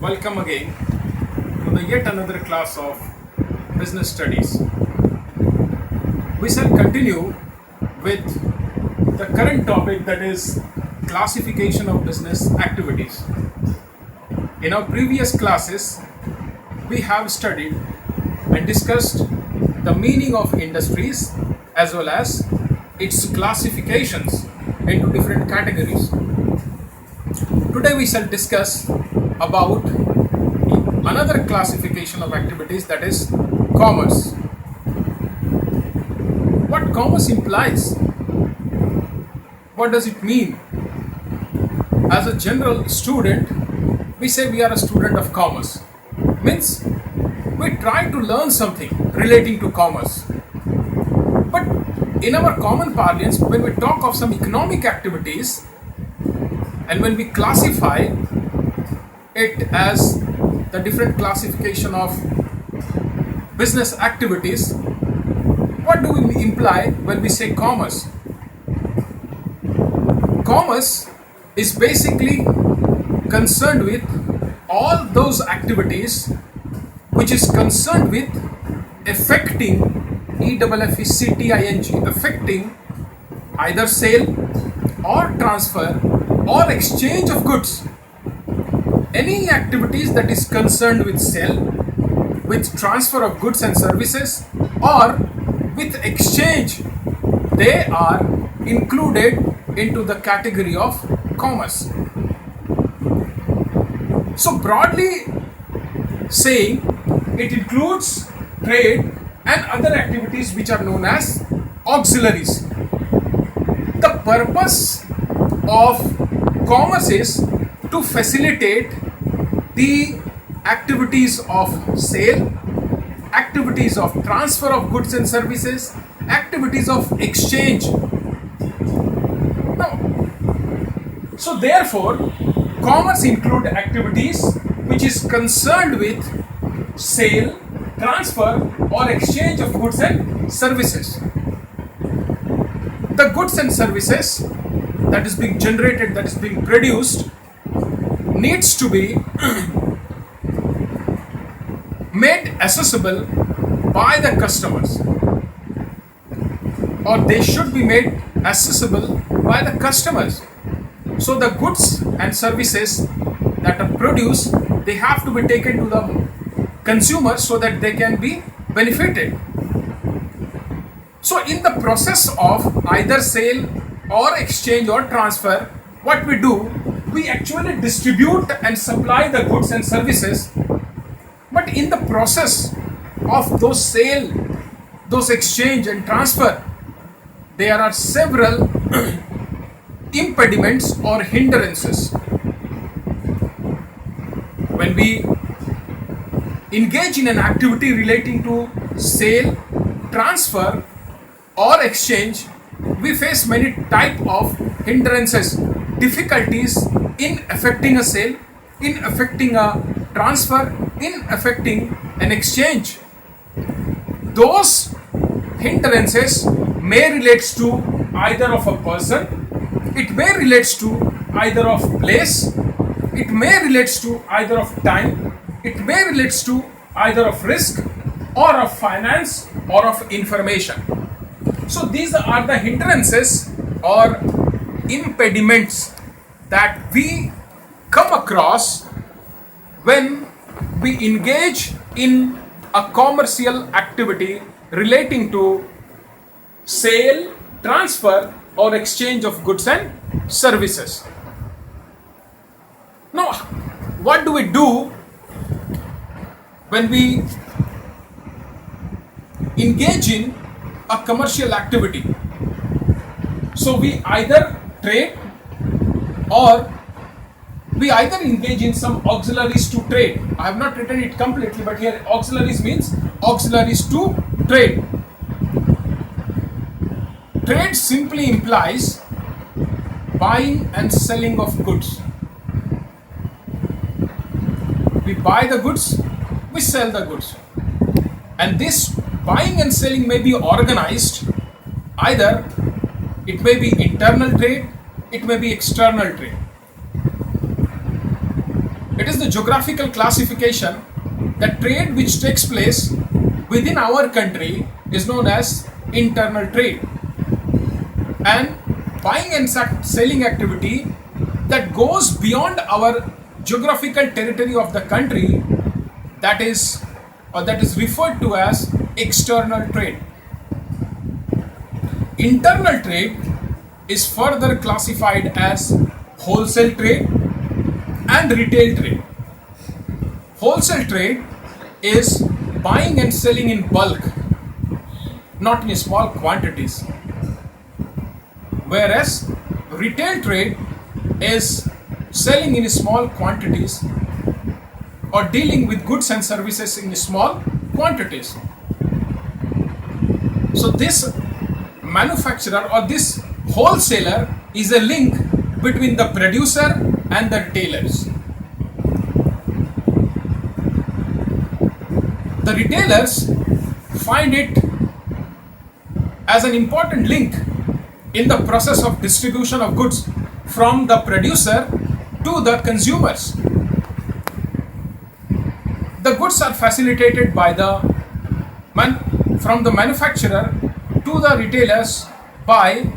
welcome again to the yet another class of business studies. We shall continue with the current topic, that is classification of business activities. In our previous classes, we have studied and discussed the meaning of industries as well as its classifications into different categories. Today we shall discuss about another classification of activities, that is commerce. What commerce implies? What does it mean? As a general student, we say we are a student of commerce. Means we try to learn something relating to commerce. But in our common parlance, when we talk of some economic activities and when we classify it as the different classification of business activities, what do we imply when we say commerce? Commerce is basically concerned with all those activities which is concerned with affecting affecting either sale or transfer or exchange of goods. Any activities that is concerned with sale, with transfer of goods and services, or with exchange, they are included into the category of commerce. So broadly saying, it includes trade and other activities which are known as auxiliaries. The purpose of commerce is to facilitate the activities of sale, activities of transfer of goods and services, activities of exchange. Now, so therefore, commerce include activities which is concerned with sale, transfer or exchange of goods and services. The goods and services that is being generated, that is being produced, needs to be made accessible by the customers, or they should be made accessible by the customers. So the goods and services that are produced, they have to be taken to the consumers so that they can be benefited. So in the process of either sale or exchange or transfer, what we do, we actually distribute and supply the goods and services. But in the process of those sale, those exchange and transfer, there are several impediments or hindrances. When we engage in an activity relating to sale, transfer or exchange, we face many type of hindrances, difficulties in affecting a sale, in affecting a transfer, in affecting an exchange. Those hindrances may relates to either of a person, it may relates to either of place, it may relates to either of time, it may relates to either of risk or of finance or of information. So these are the hindrances or impediments that we come across when we engage in a commercial activity relating to sale, transfer or exchange of goods and services. Now, what do we do when we engage in a commercial activity? So we either trade or we either engage in some auxiliaries to trade. I have not written it completely, but here auxiliaries means auxiliaries to trade. Trade simply implies buying and selling of goods. We buy the goods, we sell the goods. And this buying and selling may be organized, either it may be internal trade, it may be external trade. It is is the geographical classification. The trade which takes place within our country is known as internal trade, and buying and selling activity that goes beyond our geographical territory of the country, that is referred to as external trade. Internal trade is further classified as wholesale trade and retail trade. Wholesale trade is buying and selling in bulk, not in small quantities, whereas retail trade is selling in small quantities or dealing with goods and services in small quantities. So this manufacturer or this wholesaler is a link between the producer and the retailers. The retailers find it as an important link in the process of distribution of goods from the producer to the consumers. The goods are facilitated by from the manufacturer to the retailers by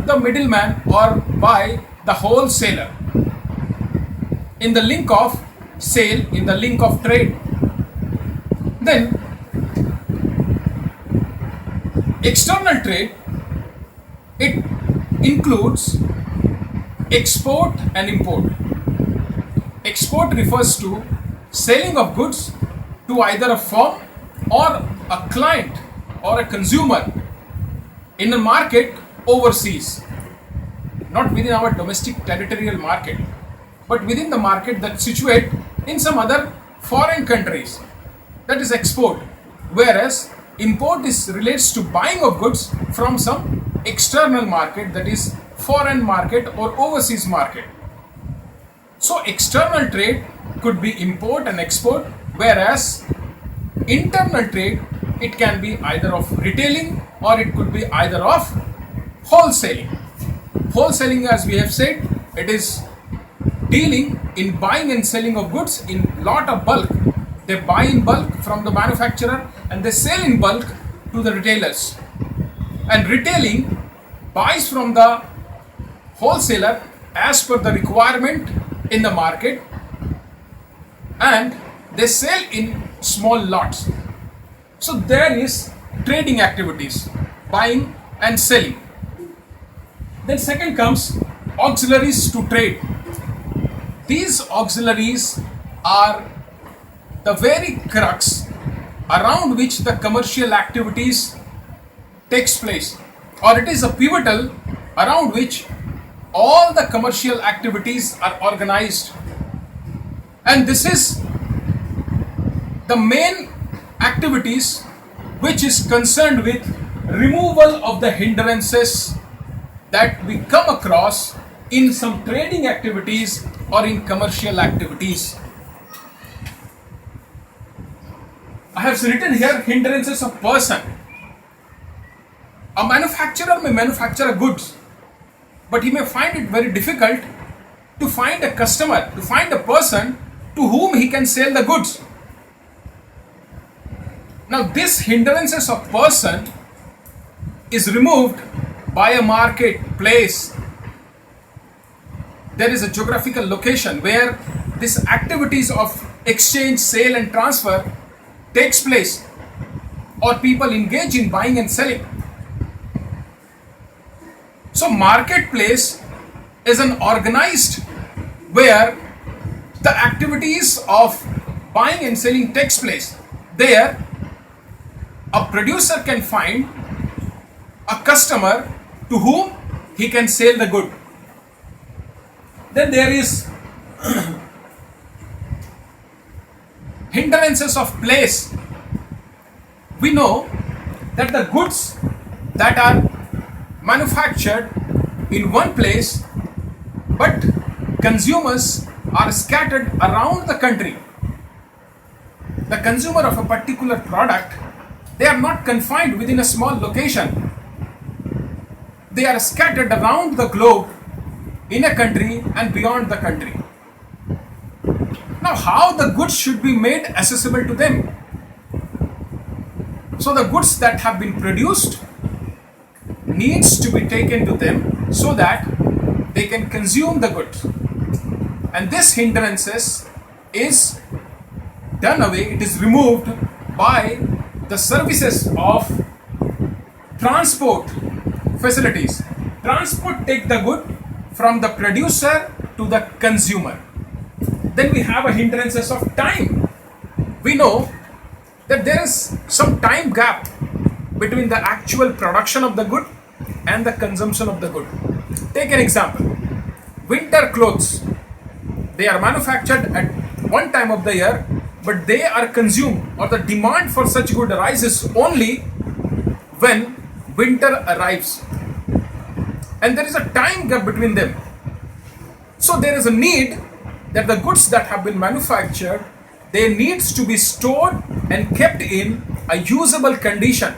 the middleman or by the wholesaler in the link of sale, in the link of trade. Then external trade, it includes export and import. Export refers to selling of goods to either a firm or a client or a consumer in a market overseas, not within our domestic territorial market, but within the market that's situated in some other foreign countries. That is export. Whereas import relates to buying of goods from some external market, that is foreign market or overseas market. So external trade could be import and export, whereas internal trade, it can be either of retailing or it could be either of wholesaling. Wholesaling, as we have said, it is dealing in buying and selling of goods in lot of bulk. They buy in bulk from the manufacturer and they sell in bulk to the retailers. And retailing buys from the wholesaler as per the requirement in the market, and they sell in small lots. So there is trading activities, buying and selling. Then second comes auxiliaries to trade. These auxiliaries are the very crux around which the commercial activities takes place, or it is a pivotal around which all the commercial activities are organized. And this is the main activities which is concerned with removal of the hindrances that we come across in some trading activities or in commercial activities. I have written here hindrances of person. A manufacturer may manufacture goods, but he may find it very difficult to find a customer, to find a person to whom he can sell the goods. Now this hindrances of person is removed by a marketplace. There is a geographical location where these activities of exchange, sale and transfer takes place, or people engage in buying and selling. So marketplace is an organized where the activities of buying and selling takes place. There a producer can find a customer to whom he can sell the good. Then there is hindrances of place. We know that the goods that are manufactured in one place, but consumers are scattered around the country. The consumer of a particular product, they are not confined within a small location. They are scattered around the globe in a country and beyond the country. Now, how the goods should be made accessible to them? So the goods that have been produced needs to be taken to them so that they can consume the goods. And this hindrances is done away, it is removed by the services of transport facilities. Transport take the good from the producer to the consumer. Then we have a hindrances of time. We know that there is some time gap between the actual production of the good and the consumption of the good. Take an example. Winter clothes. They are manufactured at one time of the year, but they are consumed, or the demand for such good arises only when winter arrives. And there is a time gap between them. So there is a need that the goods that have been manufactured, they needs to be stored and kept in a usable condition.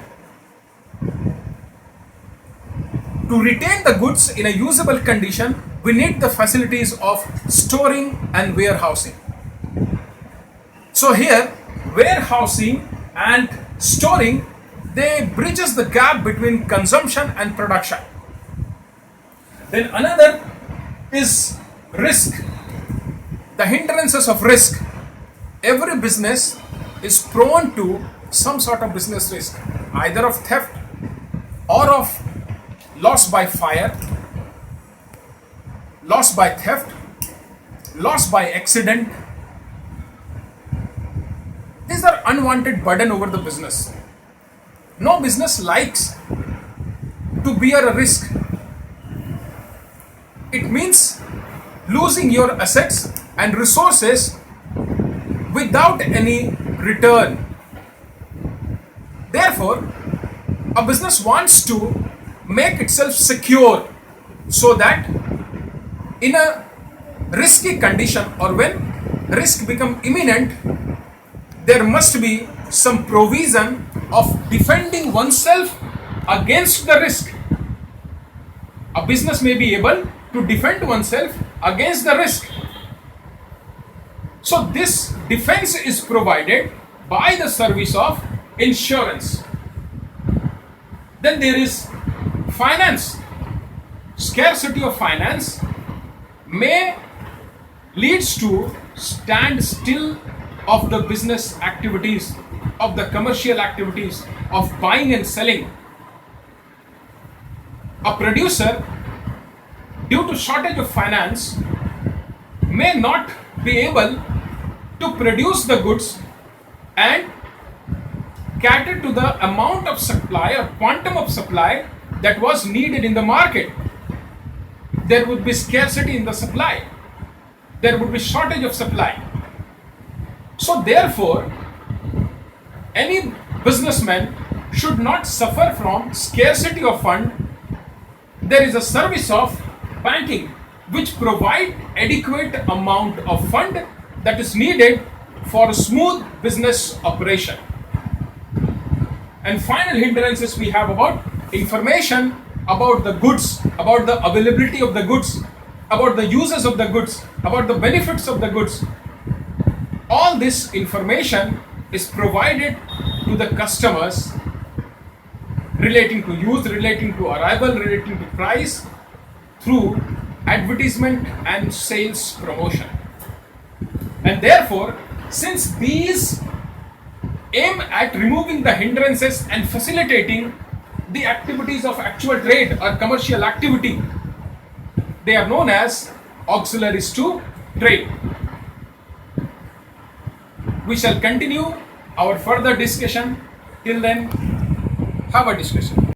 To retain the goods in a usable condition, we need the facilities of storing and warehousing. So here, warehousing and storing, they bridges the gap between consumption and production. Then another is risk. The hindrances of risk. Every business is prone to some sort of business risk, either of theft or of loss by fire, loss by theft, loss by accident. These are unwanted burden over the business. No business likes to bear a risk. It means losing your assets and resources without any return. Therefore, a business wants to make itself secure so that in a risky condition, or when risk become imminent, there must be some provision of defending oneself against the risk. A business may be able to defend oneself against the risk. So this defense is provided by the service of insurance. Then there is finance. Scarcity of finance may leads to standstill of the business activities, of the commercial activities, of buying and selling. A producer, due to shortage of finance, may not be able to produce the goods and cater to the amount of supply or quantum of supply that was needed in the market. There would be scarcity in the supply. There would be shortage of supply. So therefore, any businessman should not suffer from scarcity of fund. There is a service of banking which provide adequate amount of fund that is needed for a smooth business operation. And final hindrances we have about information about the goods, about the availability of the goods, about the uses of the goods, about the benefits of the goods. All this information is provided to the customers relating to use, relating to arrival, relating to price through advertisement and sales promotion. And therefore, since these aim at removing the hindrances and facilitating the activities of actual trade or commercial activity, they are known as auxiliaries to trade. We shall continue our further discussion. Till then, have a discussion.